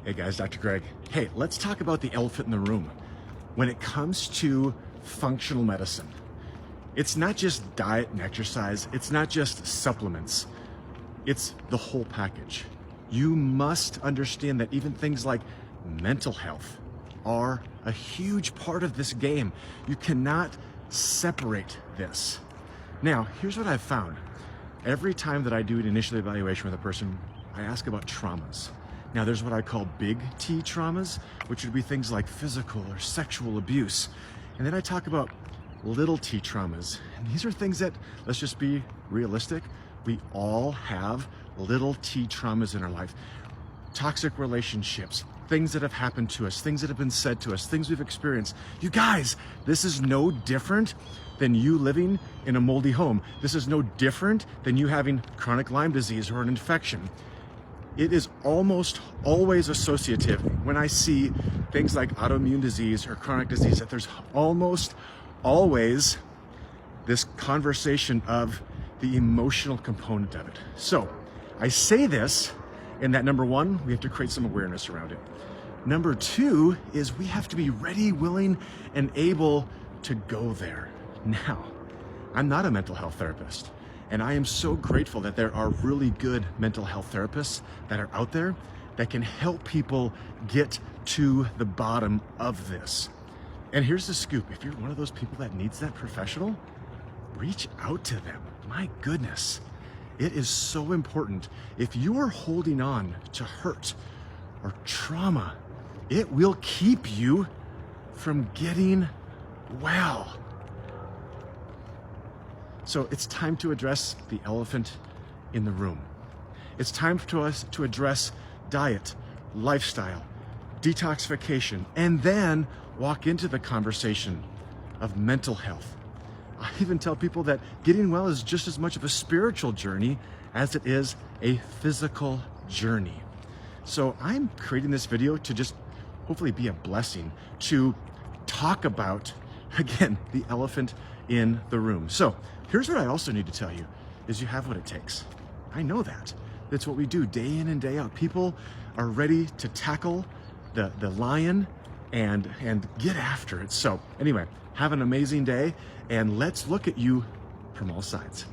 Hey guys, Dr. Greg. Hey, let's talk about the elephant in the room. When it comes to functional medicine, it's not just diet and exercise, it's not just supplements, it's the whole package. You must understand that even things like mental health are a huge part of this game. You cannot separate this. Now, here's what I've found. Every time that I do an initial evaluation with a person, I ask about traumas. Now, there's what I call big T traumas, which would be things like physical or sexual abuse. And then I talk about little t traumas. And these are things that, let's just be realistic, we all have little t traumas in our life. Toxic relationships, things that have happened to us, things that have been said to us, things we've experienced. You guys, this is no different than you living in a moldy home. This is no different than you having chronic Lyme disease or an infection. It is almost always associative when I see things like autoimmune disease or chronic disease, that there's almost always this conversation of the emotional component of it. So I say this in that, number one, we have to create some awareness around it. Number two is we have to be ready, willing, and able to go there. Now, I'm not a mental health therapist, and I am so grateful that there are really good mental health therapists that are out there that can help people get to the bottom of this. And here's the scoop. If you're one of those people that needs that professional, reach out to them. My goodness, it is so important. If you are holding on to hurt or trauma, it will keep you from getting well. So it's time to address the elephant in the room. It's time for us to address diet, lifestyle, detoxification, and then walk into the conversation of mental health. I even tell people that getting well is just as much of a spiritual journey as it is a physical journey. So I'm creating this video to just hopefully be a blessing, to talk about, again, the elephant in the room. So here's what I also need to tell you, is you have what it takes. I know that. That's what we do day in and day out. People are ready to tackle the lion and get after it. So anyway, have an amazing day, and let's look at you from all sides.